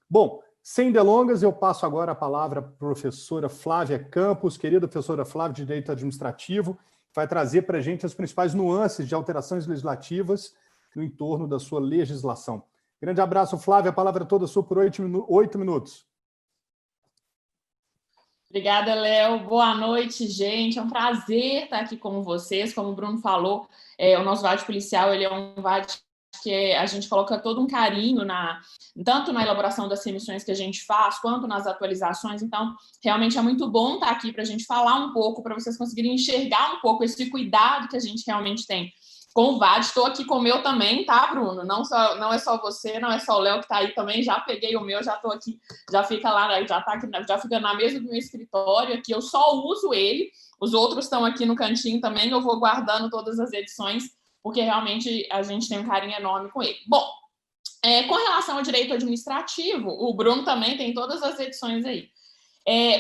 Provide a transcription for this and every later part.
Bom, sem delongas, eu passo agora a palavra para a professora Flávia Campos, querida professora Flávia de Direito Administrativo, que vai trazer para a gente as principais nuances de alterações legislativas no entorno da sua legislação. Grande abraço, Flávia, a palavra é toda sua por 8 minutos. Obrigada, Léo. Boa noite, gente. É um prazer estar aqui com vocês. Como o Bruno falou, o nosso VAD policial ele é um VAD que a gente coloca todo um carinho tanto na elaboração das remissões que a gente faz, quanto nas atualizações. Então, realmente é muito bom estar aqui para a gente falar um pouco, para vocês conseguirem enxergar um pouco esse cuidado que a gente realmente tem com o VAD. Estou aqui com o meu também, tá, Bruno? Não é só você, não é só o Léo que está aí também. Já peguei o meu, já estou aqui, já fica lá, já fica na mesa do meu escritório aqui. Eu só uso ele. Os outros estão aqui no cantinho também. Eu vou guardando todas as edições, porque realmente a gente tem um carinho enorme com ele. Bom, com relação ao direito administrativo, o Bruno também tem todas as edições aí.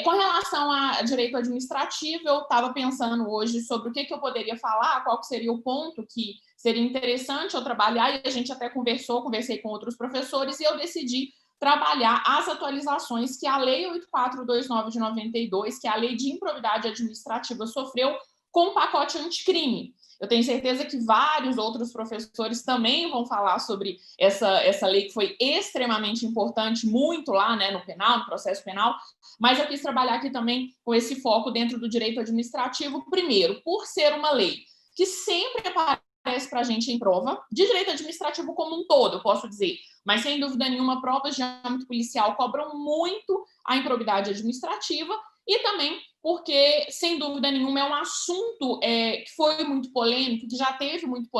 Com relação a direito administrativo, eu estava pensando hoje sobre o que eu poderia falar, qual que seria o ponto que seria interessante eu trabalhar, e a gente até conversei com outros professores, e eu decidi trabalhar as atualizações que a Lei 8429 de 92, que é a Lei de Improbidade Administrativa, sofreu com o pacote anticrime. Eu tenho certeza que vários outros professores também vão falar sobre essa lei que foi extremamente importante, muito lá, né, no penal, no processo penal, mas eu quis trabalhar aqui também com esse foco dentro do direito administrativo, primeiro, por ser uma lei que sempre aparece para a gente em prova, de direito administrativo como um todo, eu posso dizer, mas sem dúvida nenhuma, provas de âmbito policial cobram muito a improbidade administrativa, e também porque, sem dúvida nenhuma, é um assunto que foi muito polêmico, que já teve muita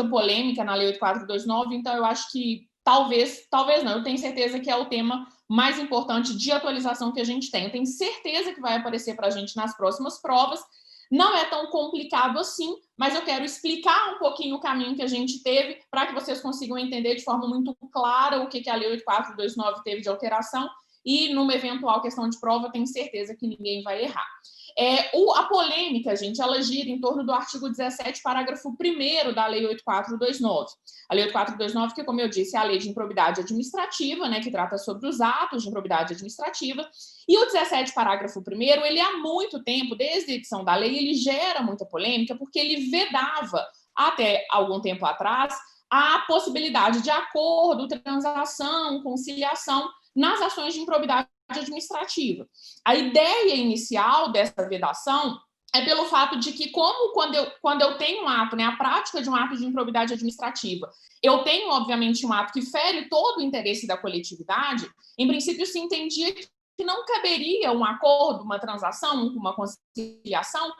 polêmica na Lei 8429, então eu acho que talvez não, eu tenho certeza que é o tema mais importante de atualização que a gente tem. Eu tenho certeza que vai aparecer para a gente nas próximas provas. Não é tão complicado assim, mas eu quero explicar um pouquinho o caminho que a gente teve para que vocês consigam entender de forma muito clara o que a Lei 8429 teve de alteração, e numa eventual questão de prova, tenho certeza que ninguém vai errar. A polêmica, gente, ela gira em torno do artigo 17, parágrafo 1º da Lei 8429. A Lei 8429, que, como eu disse, é a Lei de Improbidade Administrativa, né, que trata sobre os atos de improbidade administrativa, e o 17, parágrafo 1º, ele há muito tempo, desde a edição da lei, ele gera muita polêmica, porque ele vedava, até algum tempo atrás, a possibilidade de acordo, transação, conciliação nas ações de improbidade administrativa. A ideia inicial dessa vedação é pelo fato de que, como quando eu tenho um ato, né, a prática de um ato de improbidade administrativa, eu tenho, obviamente, um ato que fere todo o interesse da coletividade, em princípio se entendia que não caberia um acordo, uma transação, uma conciliação,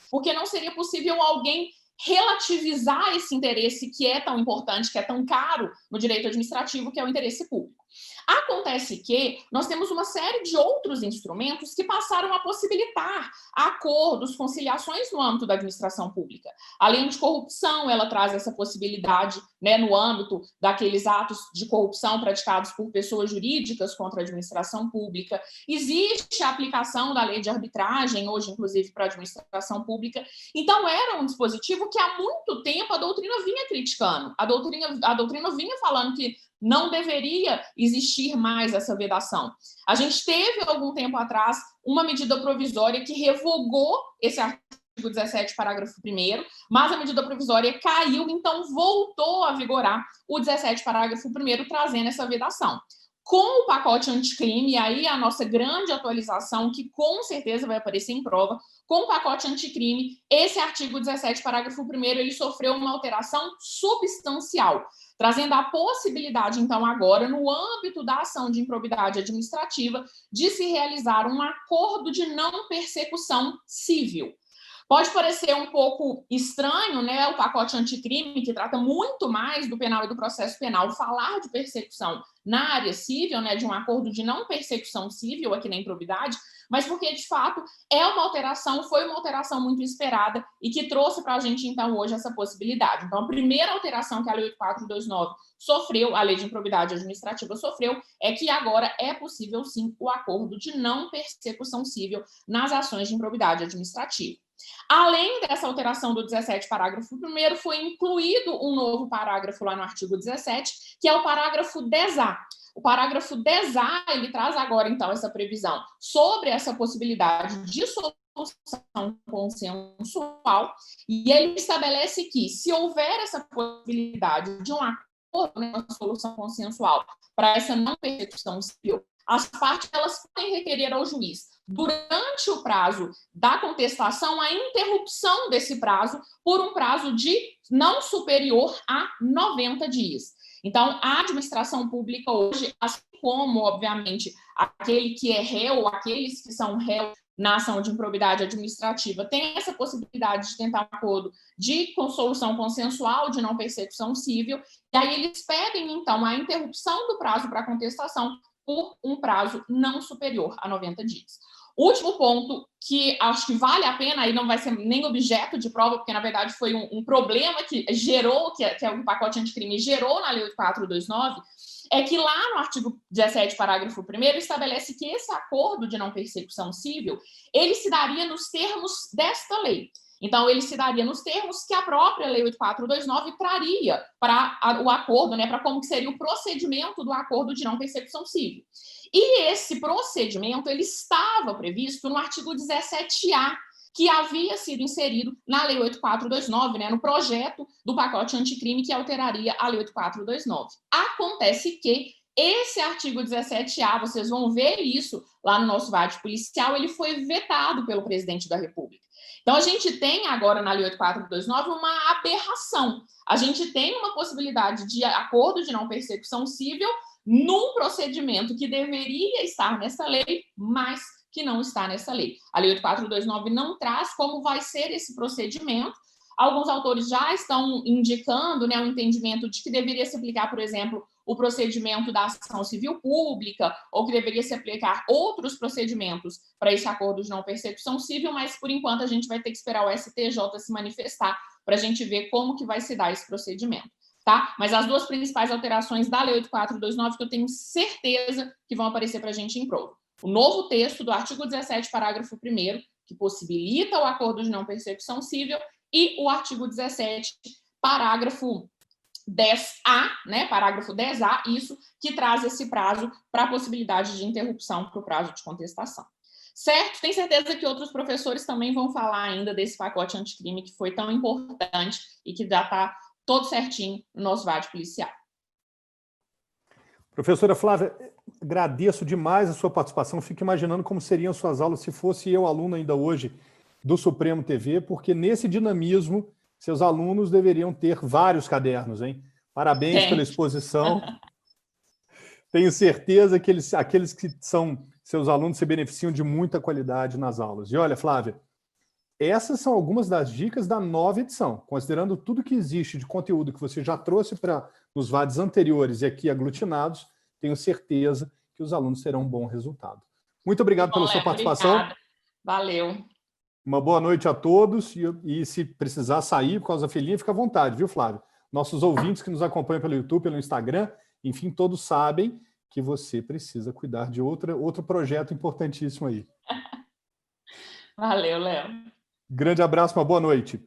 porque não seria possível alguém relativizar esse interesse que é tão importante, que é tão caro no direito administrativo, que é o interesse público. Acontece que nós temos uma série de outros instrumentos que passaram a possibilitar acordos, conciliações no âmbito da administração pública. A lei anticorrupção, ela traz essa possibilidade, né, no âmbito daqueles atos de corrupção praticados por pessoas jurídicas contra a administração pública. Existe a aplicação da lei de arbitragem, hoje, inclusive, para a administração pública. Então, era um dispositivo que há muito tempo a doutrina vinha criticando. A doutrina vinha falando que não deveria existir mais essa vedação. A gente teve, algum tempo atrás, uma medida provisória que revogou esse artigo 17, parágrafo 1º, mas a medida provisória caiu, então voltou a vigorar o 17, parágrafo 1º, trazendo essa vedação. Com o pacote anticrime, e aí a nossa grande atualização, que com certeza vai aparecer em prova, com o pacote anticrime, esse artigo 17, parágrafo 1º, ele sofreu uma alteração substancial, trazendo a possibilidade, então, agora, no âmbito da ação de improbidade administrativa, de se realizar um acordo de não persecução civil. Pode parecer um pouco estranho, né, o pacote anticrime, que trata muito mais do penal e do processo penal, falar de persecução na área civil, né, de um acordo de não persecução civil aqui na improbidade, mas porque, de fato, foi uma alteração muito esperada e que trouxe para a gente, então, hoje essa possibilidade. Então, a primeira alteração que a Lei 8429 sofreu, a Lei de Improbidade Administrativa sofreu, é que agora é possível, sim, o acordo de não persecução civil nas ações de improbidade administrativa. Além dessa alteração do 17, parágrafo 1º, foi incluído um novo parágrafo lá no artigo 17, que é o parágrafo 10A. O parágrafo 10A, ele traz agora, então, essa previsão sobre essa possibilidade de solução consensual, e ele estabelece que, se houver essa possibilidade de um acordo, né, uma solução consensual para essa não persecução civil, as partes elas podem requerer ao juiz, durante o prazo da contestação, a interrupção desse prazo por um prazo de não superior a 90 dias. Então, a administração pública hoje, assim como, obviamente, aquele que é réu, aqueles que são réus na ação de improbidade administrativa, tem essa possibilidade de tentar um acordo de solução consensual, de não persecução civil, e aí eles pedem, então, a interrupção do prazo para contestação por um prazo não superior a 90 dias. Último ponto que acho que vale a pena, aí não vai ser nem objeto de prova, porque na verdade foi um problema que gerou, que é o pacote anticrime gerou na Lei 8429, é que lá no artigo 17, parágrafo 1º, estabelece que esse acordo de não persecução civil, ele se daria nos termos desta lei. Então, ele se daria nos termos que a própria Lei 8429 traria para o acordo, né, para como que seria o procedimento do acordo de não persecução civil. E esse procedimento, ele estava previsto no artigo 17A, que havia sido inserido na Lei 8429, né, no projeto do pacote anticrime que alteraria a Lei 8429. Acontece que esse artigo 17A, vocês vão ver isso lá no nosso VAD policial, ele foi vetado pelo presidente da República. Então, a gente tem agora na Lei 8429 uma aberração. A gente tem uma possibilidade de acordo de não persecução civil num procedimento que deveria estar nessa lei, mas que não está nessa lei. A Lei 8429 não traz como vai ser esse procedimento. Alguns autores já estão indicando, né, o entendimento de que deveria se aplicar, por exemplo, o procedimento da ação civil pública, ou que deveria se aplicar outros procedimentos para esse acordo de não persecução civil, mas, por enquanto, a gente vai ter que esperar o STJ se manifestar para a gente ver como que vai se dar esse procedimento, tá? Mas as duas principais alterações da Lei 8429 que eu tenho certeza que vão aparecer para a gente em prova. O novo texto do artigo 17, parágrafo 1º, que possibilita o acordo de não persecução civil, e o artigo 17, parágrafo 10A, né, parágrafo 10A, isso que traz esse prazo para a possibilidade de interrupção para o prazo de contestação. Certo? Tenho certeza que outros professores também vão falar ainda desse pacote anticrime que foi tão importante e que já está todo certinho no nosso VAD policial. Professora Flávia, agradeço demais a sua participação. Fico imaginando como seriam suas aulas se fosse eu aluno ainda hoje do Supremo TV, porque nesse dinamismo seus alunos deveriam ter vários cadernos, hein? Parabéns pela exposição. Tenho certeza que aqueles que são seus alunos se beneficiam de muita qualidade nas aulas. E olha, Flávia, essas são algumas das dicas da nova edição. Considerando tudo que existe de conteúdo que você já trouxe para nos VADs anteriores e aqui aglutinados, tenho certeza que os alunos terão um bom resultado. Muito obrigado pela sua participação. Obrigada. Valeu. Uma boa noite a todos e se precisar sair por causa da filhinha, fica à vontade, viu, Flávio? Nossos ouvintes que nos acompanham pelo YouTube, pelo Instagram, enfim, todos sabem que você precisa cuidar de outro projeto importantíssimo aí. Valeu, Léo. Grande abraço, uma boa noite.